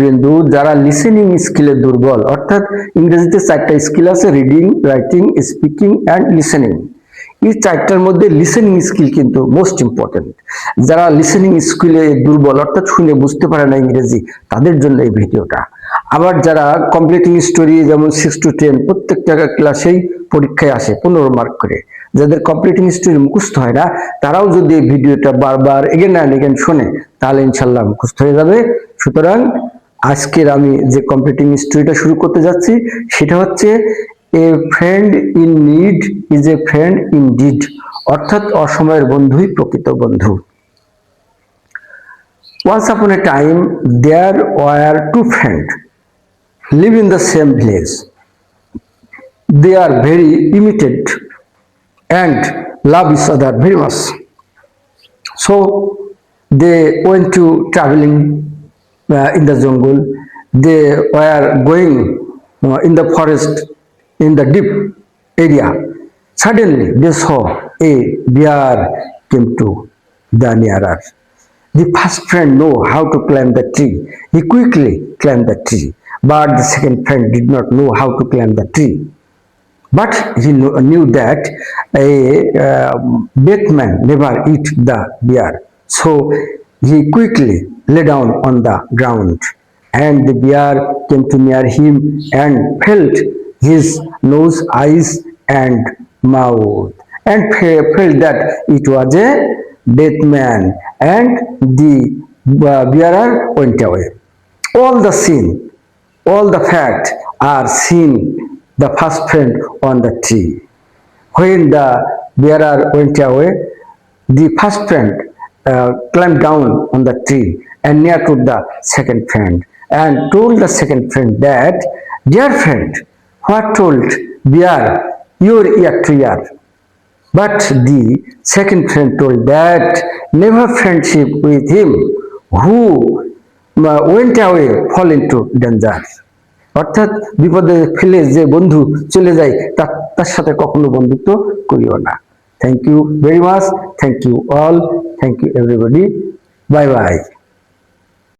বিন্দু যারা লিসেনিং স্কিলে দুর্বল, অর্থাৎ ইংরেজিতে 4টা স্কিল আছে, reading, writing, speaking and listening. এই 4টার মধ্যে লিসেনিং স্কিল কিন্তু মোস্ট ইম্পর্টেন্ট। যারা লিসেনিং স্কিলে দুর্বল, অর্থাৎ শুনে বুঝতে পারে না ইংরেজি, তাদের জন্য এই ভিডিওটা। আবার যারা কমপ্লিটিং স্টোরি, যেমন 6 to 10 প্রত্যেকটা ক্লাসেই পরীক্ষায় আসে 15 মার্ক করে, যাদের কমপ্লিটিং স্টোরি মুখস্থ হয় না, তারাও যদি এই ভিডিওটা বারবার এগেন অ্যান্ড এগেন শোনে, তাহলে ইনশাল্লাহ মুখস্থ হয়ে যাবে। সুতরাং আজকের আমি যে কমপ্লিটিং স্টোরিটা শুরু করতে যাচ্ছি সেটা হচ্ছে a friend in need is a friend in deed, অর্থাৎ অসময়ের বন্ধুই প্রকৃত বন্ধু। Once upon a time there were two friends live in the same village. They are very imitate and love each other very much. So they went to traveling in the jungle. They were going in the forest in the deep area. Suddenly they saw a bear came to the nearer. The first friend knew how to climb the tree. He quickly climbed the tree, but the second friend did not know how to climb the tree. But he knew that a dead man never eat the bear. So he quickly lay down on the ground, and the bear came to near him and felt his nose, eyes, and mouth, and felt that it was a dead man, and the bearer went away. All the scene, all the fact are seen the first friend on the tree. When the bearer went away, the first friend climbed down on the tree and near to the second friend and told the second friend that, "Dear friend, what told bear your ear to ear?" But the second friend told that never friendship with him who went away fall into danger. অর্থাৎ বিপদে ফেলে যে বন্ধু চলে যায় তার সাথে কখনো বন্ধুত্ব করিও না। Thank you very much, thank you all, thank you everybody, bye by.